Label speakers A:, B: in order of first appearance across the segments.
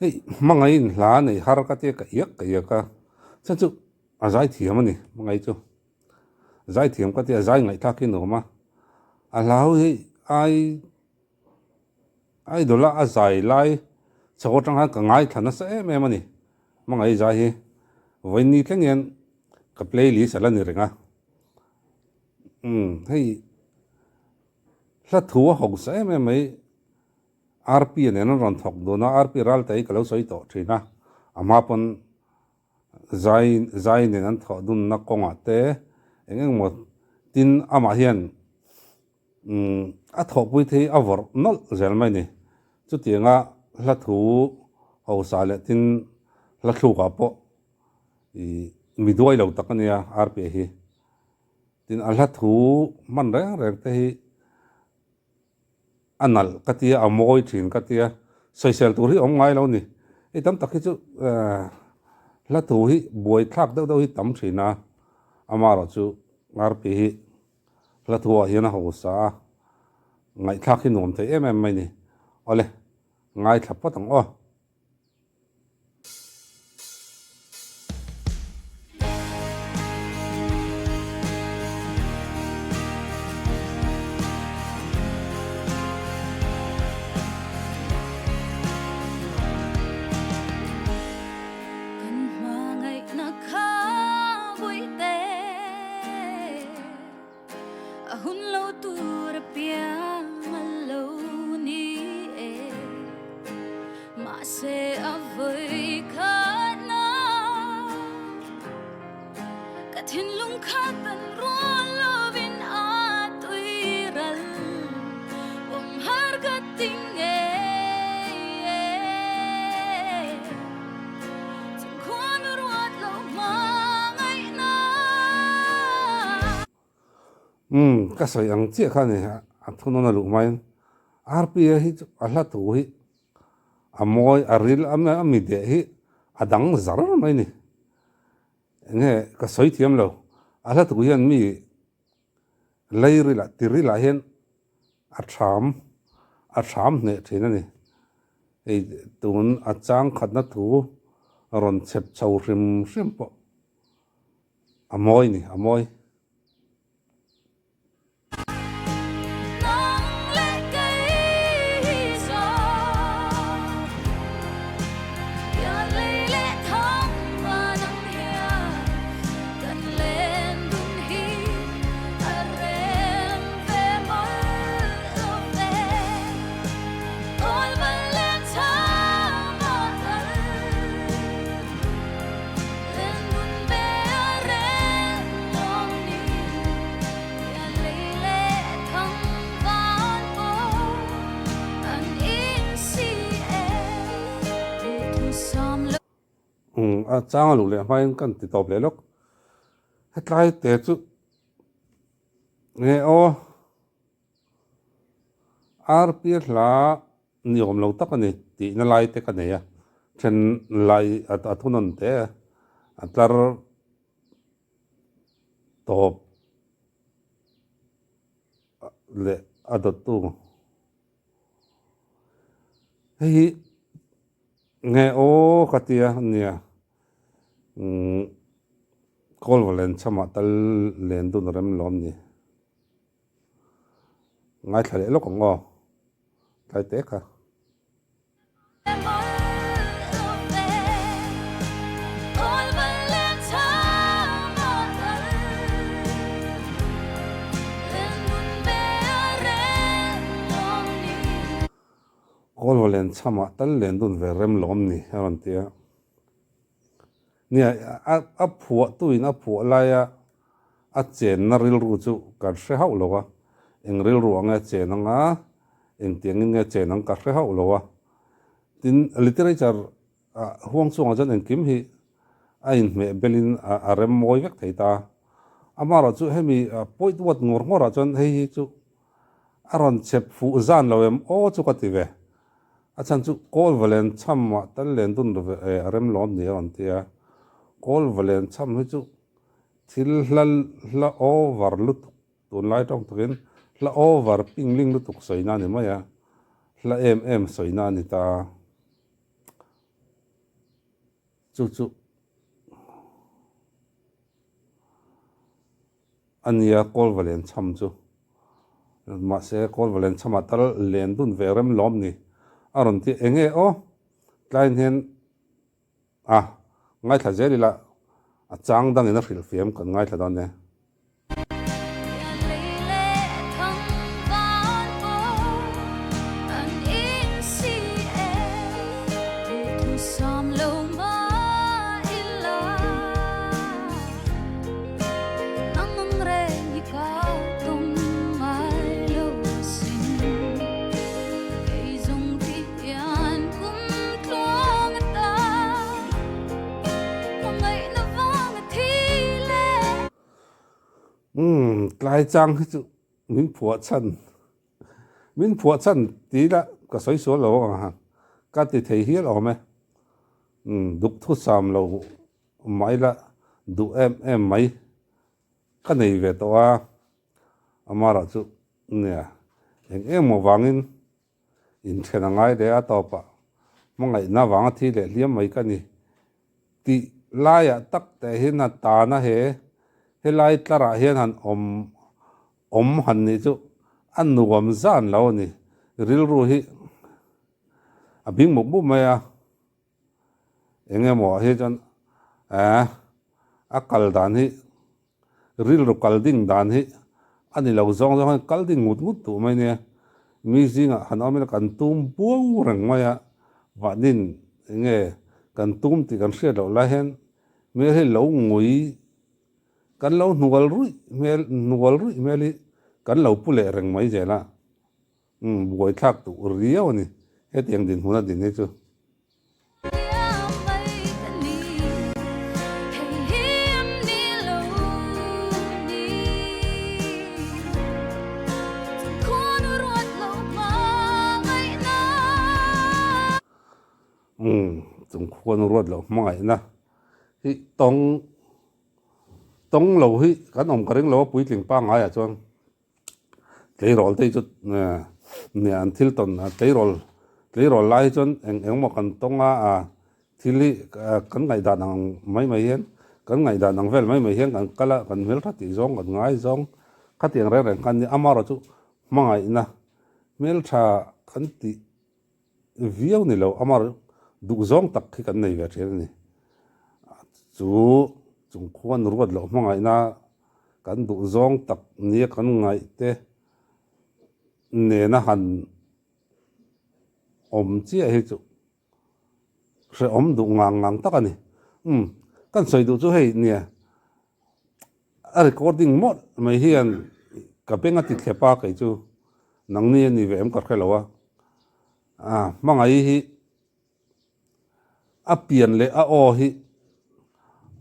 A: hei mangai hla nei har ka te ka yak ka chan chu azai thiam ani mangai chu zai thiam ka te zai ngai thak ki no ma a hlau hi ai dola azai lai chaw tang ha ka ngai thana sa em ani mangai zai hi voi ni tlengen ka playlist ala ni renga hei hla thua hog sa em mai RP ne nan ron thok do na RP ral tai kalau soi to thina ama pon zai ne nan tho dun na konga te engeng mo tin ama hian a thok pui thei avor nol zel mai ni chu tianga hla thu ho sa le tin hla thu ka po I mi duai lo takania RP hi tin a hla thu man reng reng te hi anal katia amoi thin katia social tur hi ong ngai lo ni e tam takhi chu la tu hi boi thak do hi tam thina amaro chu RP hi la tu hi na ho sa ngai thak hi nom the em mai ni ole ngai thap patang o
B: se avoi khana ka thin lung kha tan ro lovin a tuiral om har ga ting chung khon ruat lo mangai na
A: ka sai ang che kha ne a thuno na lu mai RP hi ala tu hi amoi aril ami de hi adang zar mai ni nge ka soi thiam lo ala tu hian mi leiri la tiri la hian a tham ne thina ni ei tun a chang khat na thu ron chep chau rim po amoi ni amoi a chang lu le mai kan ti top le lok hetlai te chu nge o RP la niom lo tak ani ti na lai te ka ne ya chen lai a thunon te atlar top le adatu hei nge o katia nia kol valen chama tal len dun rem lom ni ngai thale lo kongo thai te ka kol valen chama tal len dun ve rem lom ni awan tia nia a phua tuin a phua laia a chen na ril ru chu kan hre hau lowa eng ril ruanga chen anga eng tiangin nge chen ang ka hre hau lowa tin literature huang chunga jan eng kim hi a in me belin a rem moi vek theita amara chu hemi point wat ngor jan hei hi chu aron chep fu zan lowem o chu ka ti ve a chan chu kol valen chamma tal len dun rem lom ni on tia kol valen cham hi chu thil hla over lut tun lai tong tukin hla over pingling lutuk soina ni maya hla em soina ni ta chu ania kol valen cham chu ma se kol valen chama tal len dun verem lom ni aron ti enge o klein hen ngai tha zeli la a chang dang in a hril fiam kan ngai tha don ne cái trang chu min phua chân tí là cái soi số lỗ à cái thì thấy hiết ở mẹ đục thuốc sam lỗ máy là đục em máy cái này về tao mà rồi chu nè em một vàng in trên ngay để tao pa mà ngày na vàng thì để liếm mấy cái này thì lai à tắc để hiện là ta na he lai ta ra hiện han han ni chu an nuam zan lo ni ril ru hi abing muk bu mai enge mo he chan akal dan hi ril ru kal ding dan hi ani lo zong zong kal ding ngut tu mai ne mi zinga han amel kan tum buang rang mai wa din enge kan tum ti kan hriat lo la hen me he lo ngui kan lo nual rui meli kan lo pule reng mai je la boi thak tu riau ni he tiang din huna din ne chu chung khuôn ruột lo mai na hi tong lo hi kan cái ring lo pui tling pa ngai chuan tei rol tei chút nè an thil ton tei rol lai chuan eng mo kan tonga thili kan ngai da nang mai hian kan ngai da nang vel mai hian kan kala kan mel tha ti zong kan ngai zong kha tiang reng kan ni amaro chu mangai na mel tha kan ti viau ni lo amaro du zong tak khi kan nei ve thel ni chu chung khuan ruat lo mangai na kan du zong tak ni kan ngai te ne na han chi he chu se du ngang tak ani kan soi du chu hei nia a recording mod mai hian ka penga ti thlepa kai chu nang ni ve em ka khelo mangai hi a pian le a o hi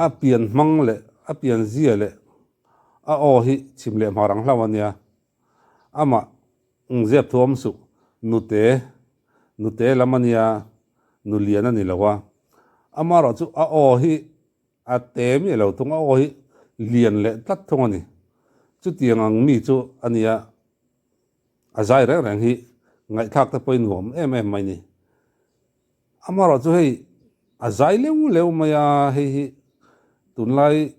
A: a pian mang le a pian zia le a o hi chim le marang hlawania ama zep thom su nute lamania nuliana ni lawa ama ro chu a o hi a te mi lo tung a o hi lian le tat thong ani chu tiang mi chu ania a zai reng hi ngai thak ta poin hom em mai ni ama ro chu hei a zai leu maya hi tunlai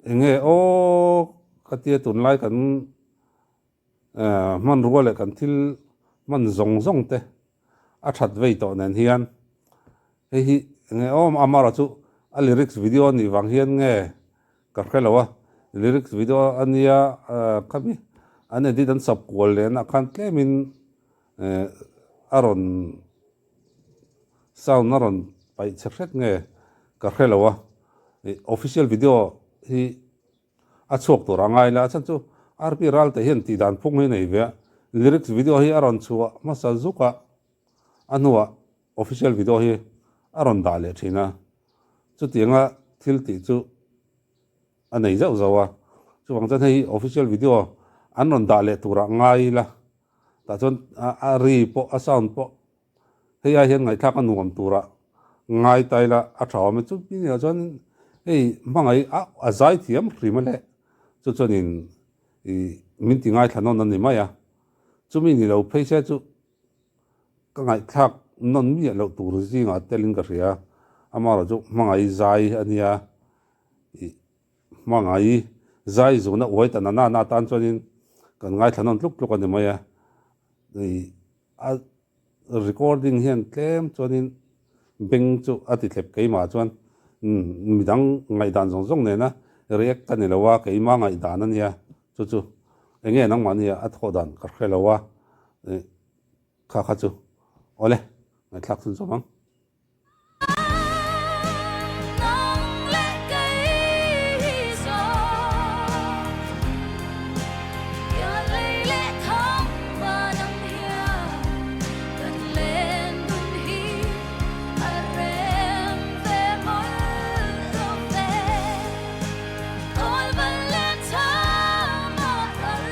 A: enge o katia tunlai kan man ruale kan thil man zong te a that vei to nen hian hi enge o amara chu a lyrics video ni wang hian nge ka khelawa lyrics video ania kami ane di dan sub kwal le na kan tlemin aron sound naron pai chhret nge ka khelawa official video hi a chok to rangai la chan chu rp ral te hian ti dan phung hi nei ve lyrics video hi aron chuwa masa zuka anua official video hi aron da le thina chu tianga thil ti chu anei zau zawa chu wang chan hei official video anon da le tura ngai la ta chon a ri po a sound po hei a hian ngai thak anuam tura ngai taila a thaw me chu ni chon ei mangai a zai thiam rimale chu chonin min ti ngai thanon an ni maya chu mi ni lo phaise chu ka ngai thak non mi lo tur zi nga telin ka ria amaro chu mangai zai ania mangai zai zuna oi ta na tan chonin kan ngai thanon tluk ani maya a recording hian tlem chonin beng chu ati thlep keima chuan midang ngai dan zong ne na react kan lawa keima ngai dan ania chu enge nang mania a thodan kar khelawa kha chu ole ngai thlak sun chomang
B: nong lệ cây gió kia lấy lệ thong và nắng hia gần lên đun hi à rem về môi lòng về ôi vẫn lên thả mà ơi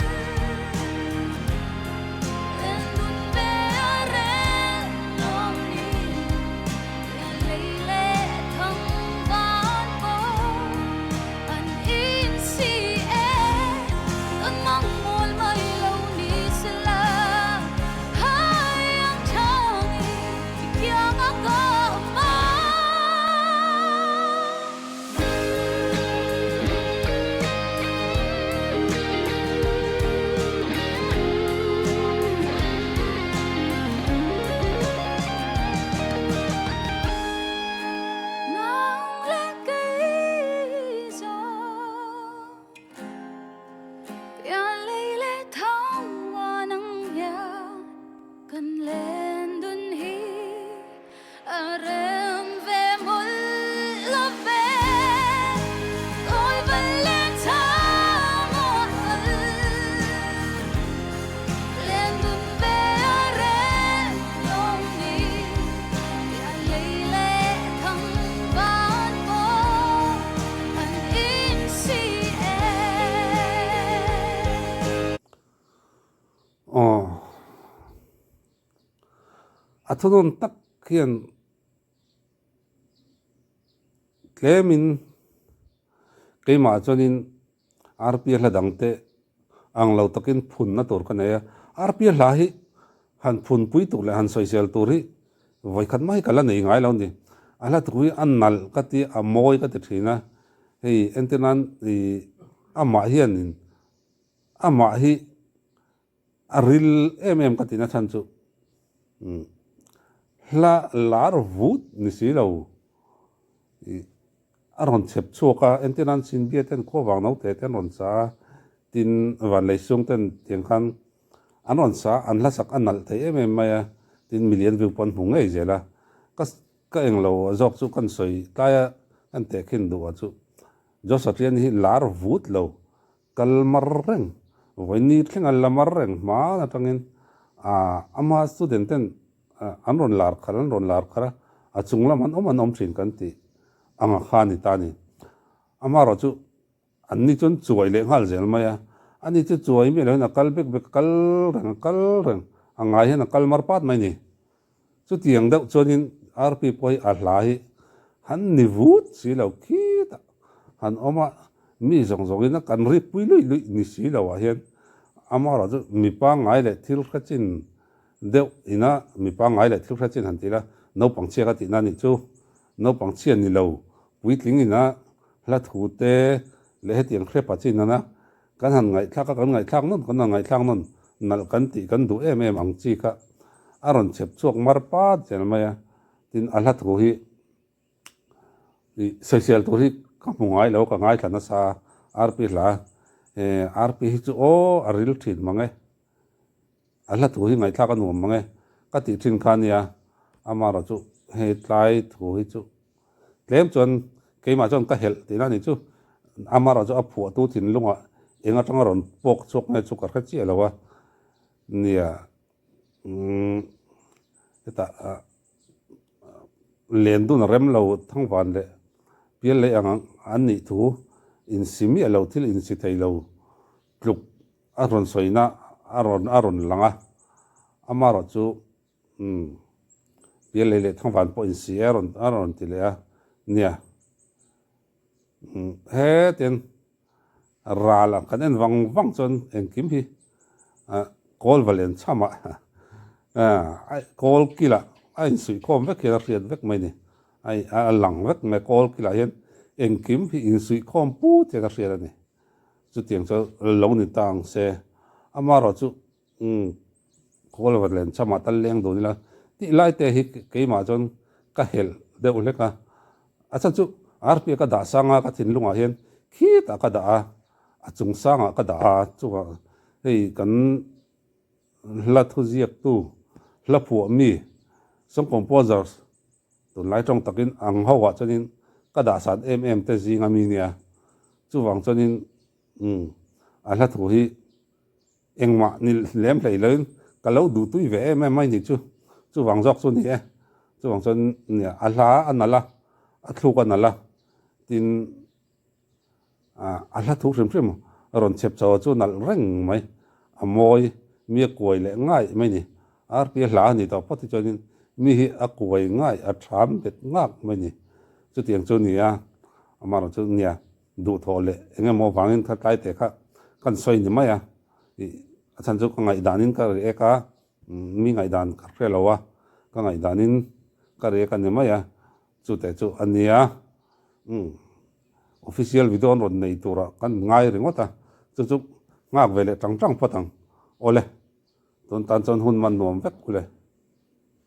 B: lên đun về à rem lòng đi lấy lệ thong van bố anh in si em ơn mong muốn mây lâu đi sẽ là hai anh chàng kia ngã có mà nắng lệ cây gió bia lấy lệ thong và nắng ya cần lên đun hi à rem về môi love về ôi vẫn lên thang một lên đun về à rem lòng đi bia lấy lệ thong van bố anh in si em
A: athodon tak khian tlemin keima chonin rpl la dangte ang lo takin phun na tor kanaya rpl la hi han phun pui tu le han social tori voi khat mai kala nei ngai lo ni ala tui an nal kati amoi ka te thina hei entenan ama hian in ama hi aril katina than chu la lar vut ni si lo aron chep chuka entenan sin bia ten ko wang no te ten ron sa tin van lei sung ten tiang khan anon sa an la sak anal the maya tin million view pon hung ei zela ka eng lo jok chu kan soi taya an te khin du chu jo satrian hi lar vut lo kalmar reng voini thling al lamar reng ma na tangin ama student ten an ron lar khara a chunglam an om thin kan ti anga khani tani amaro chu anni chun chuai le ngal zel maya ani chu chuai me le na kalbek bek kal reng anga hi na kalmar pat mai ni chu tiang deuh chonin rp poi a hlai han ni vut si lo kita han oma mi zong ina kan ri pui lui ni si lo wa hian amaro chu mi pa ngai le thil khachin deuh ina mi pa ngai le thil khachin han tila no pangchia ka ti na ni chu no pangchia ni lo puitling ina la thu te le hetiang khre pa chin na kan han ngai thaka kan ngai thak non kan ngai thak non nal kan ti kan du em ang chi ka aron chep chuak mar pa chen maya tin ala thu hi social to hi ka mungai lo ka ngai thana sa rp la rp hi chu o aril thin mangai ala thu hi ngai thak an um mangai ka ti thin khania amaro chu he tlai thu hi chu tlem chon keima chon ka hel tina ni chu amaro chu aphu tu thin lunga enga tanga ron pok chok ne chu kar kha chi alawa nia eta len du na rem lo thang van le piel le ang an ni thu in simi alo thil in si thei lo tluk aron soina aron langa amaro chu piel le thang van po in si aron ti le a nia he ten rala kan en wang chon en kim hi kol valen chama kol kila ai sui khom vek kila riat vek mai ni ai a lang vek me kol kila hian eng kim hi in sui khom pu te ka hriat ani chu tiang chu lo ni tang se amaro chu kol wat len chama tal leng do ni la ti lai te hi keima chon ka hel de ule ka acha chu rp ka da sanga ka thin lunga hian khi ta ka da a chung sanga ka da chu hei kan la thu ziak tu la phu mi song composers tun lai trong takin ang hawa chonin ka da san te zinga mi nia chu wang chonin a la thu hi engma ni lem hlei lein ka lo du tui ve mai ni chu wang jok chu ni e chu wang chon nia a hla anala a thuk anala tin a hla thu hrim hrim ron chep chaw chu nal reng mai a moi mi koi le ngai mai ni ar pi hla ni to poti chonin mi hi a koi ngai a tham bet ngak mai ni chu tiang chu ni a amaro chu nia du thole enge mo wangin tha tai te kha kan soi ni mai a achan chu ngai danin ka re ka mi ngai dan ka relowa ka ngai danin ka re ka ni mai a chu te chu ania official video ron nei tura kan ngai ringota chu ngak vele tang patang ole ton tan chon hun man nom vek kule